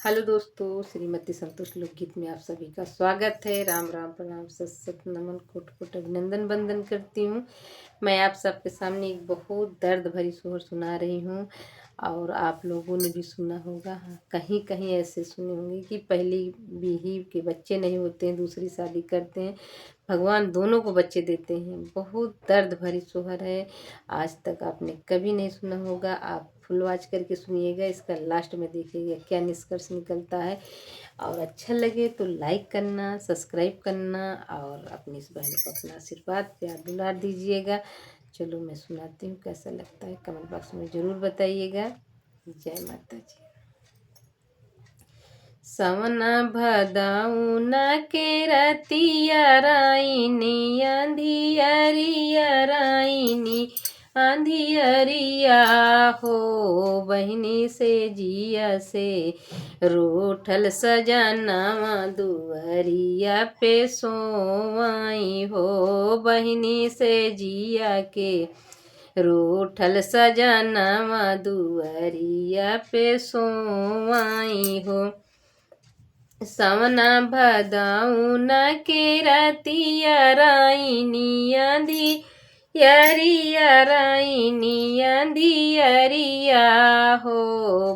Hello दोस्तों, श्रीमती संतोष लोकगीत में आप सभी का स्वागत है। राम राम, प्रणाम, सत सत नमन, कोट कोट अभिनंदन वंदन करती हूँ। मैं आप सबके सामने एक बहुत दर्द भरी सोहर सुना रही हूँ और आप लोगों ने भी सुना होगा। हाँ, कहीं कहीं ऐसे सुने होंगे कि पहली बीवी के बच्चे नहीं होते हैं, दूसरी शादी करते हैं, भगवान दोनों को बच्चे देते हैं। बहुत दर्द भरी सोहर है, आज तक आपने कभी नहीं सुना होगा। आप फुल वॉच करके सुनिएगा, इसका लास्ट में देखिएगा क्या निष्कर्ष निकलता है। और अच्छा लगे तो लाइक करना, सब्सक्राइब करना और अपनी इस बहन को अपना आशीर्वाद प्यार दुलार दीजिएगा। चलो मैं सुनाती हूँ, कैसा लगता है कमेंट बॉक्स में ज़रूर बताइएगा। जय माता जी। सवना भदाउन के रतिया राइनी अंधियरिया राइनी अंधियरिया हो बहिनी से जिया से रूठल सजनवा दुअरिया पे सोवाई हो बहिनी से जिया के रूठल सजनवा दुअरिया पे सोवाई हो। सवना भदाउन के रतिया राइनी अंधियरिया राइनी अंधियरिया हो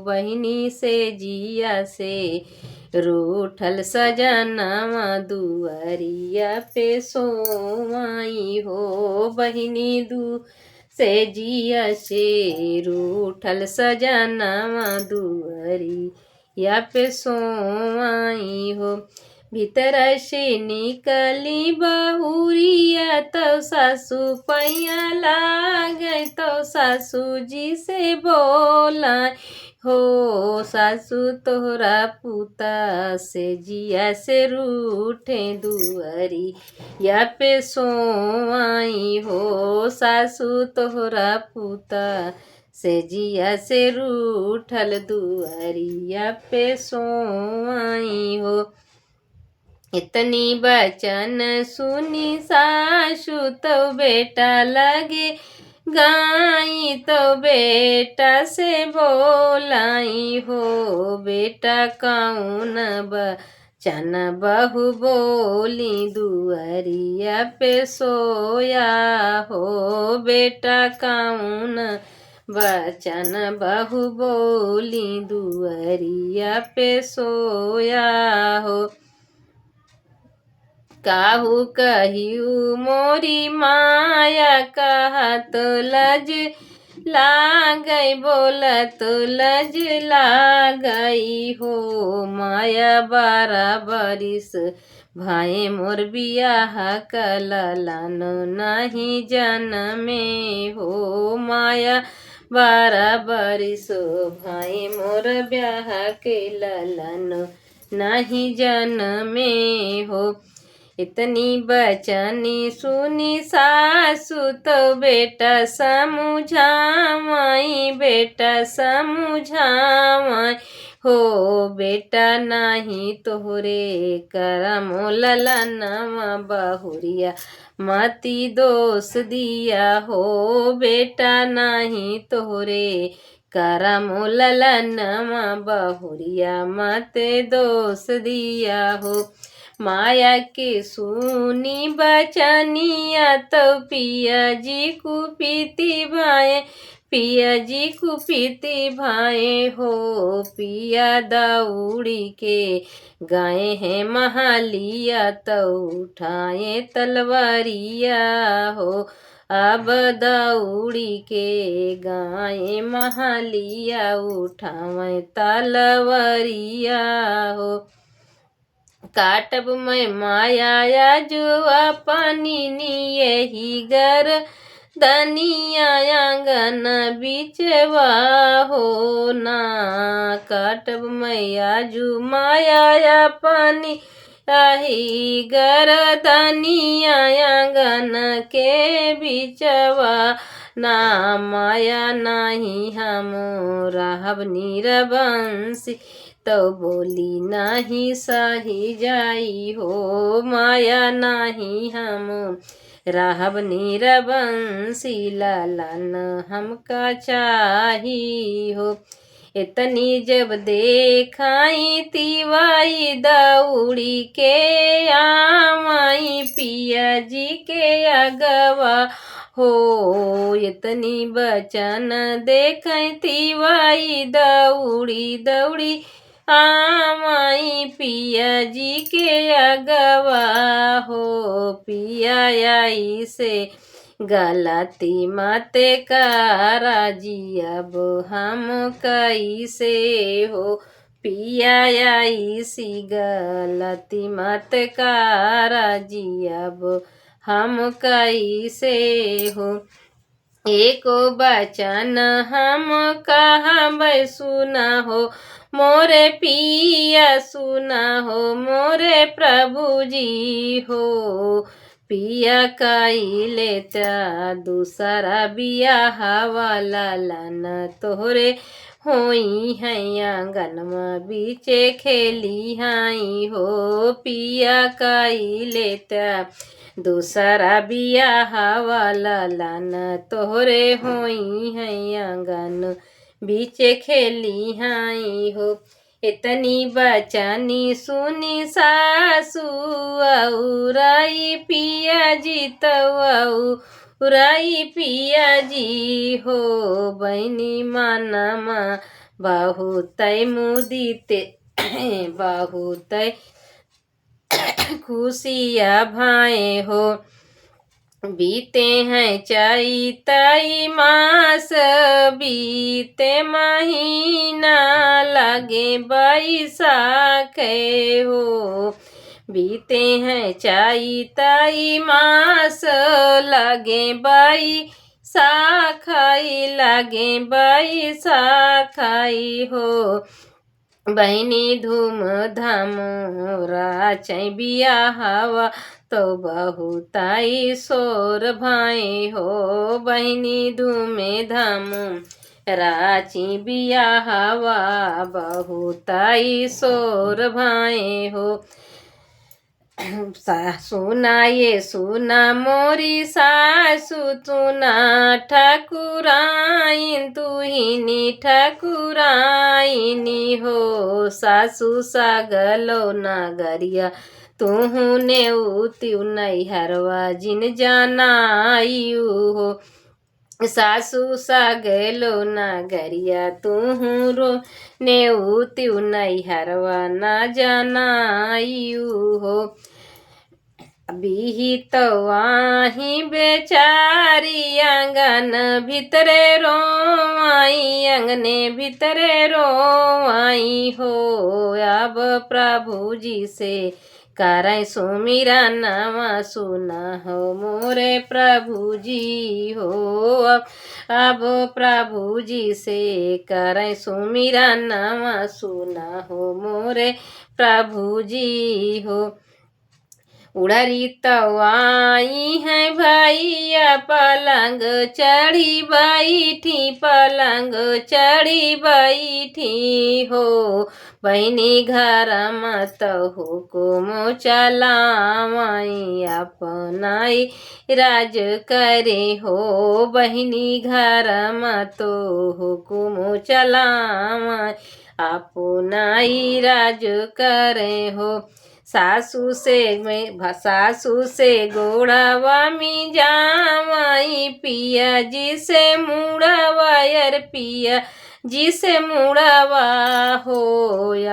बहिनी से जिया से रूठल सजनवा दुअरिया पे सोवाई हो बहिनी से जिया से रूठल सजनवा दुअरी या पे सोवाई हो। भीतर से निकली बहुरिया तो सासू पैया लागे तो सासू जी से बोला हो सासू तोहरा पुता से जिया से रूठे दुअरी या पे सोवाई हो सासू तोहरा पुता से जिया से रूठल दुअरिया पे सोवाई हो। इतनी बचन सुनी सासु तो बेटा लगे गाई तो बेटा से बोलाई हो बेटा कौन बचन बहु बोली दुअरिया पे सोया हो बेटा कौन बचन बहु बोली दुअरिया पे सोया हो। काहू कहियू मोरी माया कहत लज लागई बोलत लज लागई हो माया 12 बरिस भाई मोर बियाह कललन नहीं जनमे हो माया 12 बरिस भाई मोर ब्याह के ललन नहीं जनमे हो। इतनी बचनी सुनी सासु तो बेटा समझावाई बेटा समझावाई हो बेटा नहीं तोहरे करम ललनवा बहुरिया मती दोष दिया हो बेटा नहीं तोहरे करम ललनवा बहुरिया मत दोष दिया हो। माया के सुनी बचनिया तो पिया जी कुपीति भाई पिया जी कुपीति भाई हो पिया दौड़ी के गाए हैं महालिया तो उठाए तलवारिया हो अब दौड़ी के गाए महालिया उठाए तलवारिया हो। काटब मैं माया जो अपनी यही घर दनिया आंगन बिचवा हो ना काटब मैं आजू माया अपनी यही घर दनिया आंगन के बिचवा ना माया नहीं हम रहब निरबंसी तो बोली नहीं सही जाई हो माया नहीं हम रहब निरबंसी ललन हमका चाही हो। इतनी जब देखाई तिवाई दौड़ी के आमाई पिया जी के अगवा हो। इतनी बचन देखाई तिवाई दौड़ी दौड़ी आमाई पिया जी के अगवा हो। पिया आई से गलती मत करा जी अब हम कैसे हो। पिया आई सी गलती मत करा जी अब हम कैसे हो। एको बचन हम कहब सुना हो मोरे पिया सुना हो मोरे प्रभु जी हो। पिया कइले त्या दूसरा बियाह वाला लान तोहरे होई है आंगनमा बीचे खेली हाई हो। पिया कइले त्या दूसरा बियाह वाला लान तोहरे होई है आंगन बीचे खेली हाई हो। इतनी बचनी सुनी सासू औराई पिया जी तौराई पिया जी हो। बहनी मानमा बहुत मुदीते बहुत खुशिया भाए हो। बीते हैं चैतई मास बीते महीना लगे बैसाख हो। बीते हैं चैतई मास लगे बैसाख लगे बैसाख हो। बहनी धूम धाम राचै बियाहवा तो बहुताई शोर भाई हो। बहनी धूमे धाम राची बियाहवा बहुताई शोर भाई हो। सुना ये सुना मोरी सासु सुना ठाकुराइन तुहिनी ठाकुराइनी हो। सासु सागलो नागरिया तुहु ने उत्यु नैहरवा जिन जानायु हो। सासु सागलो नागरिया तुहु रो ने उत्यु नैहरवा ना जानायु हो। बिहित वाही बेचारी आंगन भितरे रोवाई अंगने भितरे रोवाई हो। अब प्रभु जी से करै सुमिरा नामा सुना हो मोरे प्रभु जी हो। अब प्रभु जी से करै सुमिरा नामा सुना हो मोरे प्रभु जी हो। उड़री तवाई है भैया पलंग चढ़ी बैठी पलंग चढ़ी बैठी हो। बहनी घर मत हुकुम चलावाई अपनाई राज करे हो। बहनी घर मत हुकुम चलावाई अपनाई राज करे हो। सासू से गोड़ावा मी जावाई पिया जी से मुड़ावायर पिया जी से मुड़ावा हो।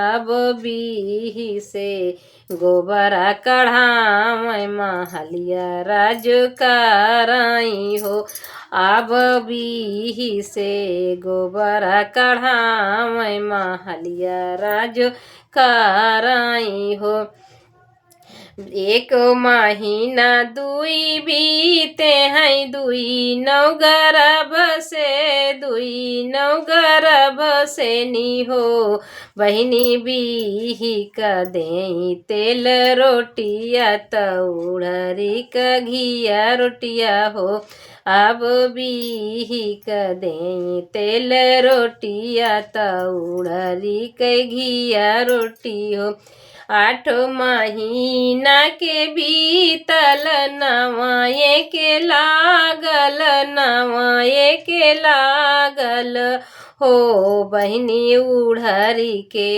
अब बीही से गोबरा कढ़ावै महलिया राज कराई हो। अब बीही से गोबरा कढ़ावै महलिया राज कराई हो। एक महीना दुई बीते हैं दुई नौ गर्भ से नी हो। बहनी बीही का दे तेल रोटिया तौड़री का घिया रोटिया हो। अब बीही का दे तेल रोटिया तौड़री का घिया रोटी हो। 8 महीना के बीतल नवाए के लागल नवाए के लागल हो बहिनी उड़हरी के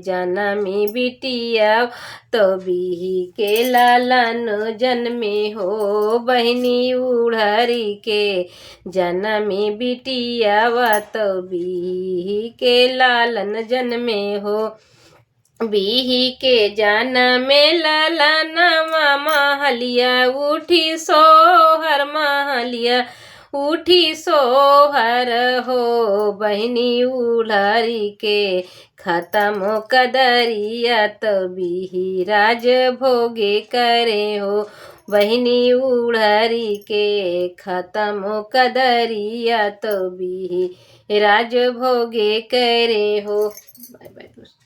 जनमी बिटिया तो बिही के लालन जन्मे हो बहिनी उड़हरी के जनमी बिटिया तो बिही के लालन जन्मे हो बिही के जनमे ललनवा महलिया उठी सोहर महलिया उठी सोहर हो बहिनी उड़हरी के खत्म कदरिया तो बिही राज भोगे करे हो बहिनी उड़हरी के खत्म कदरिया तो बिही राज भोगे करे हो। बाय बाय दोस्तों।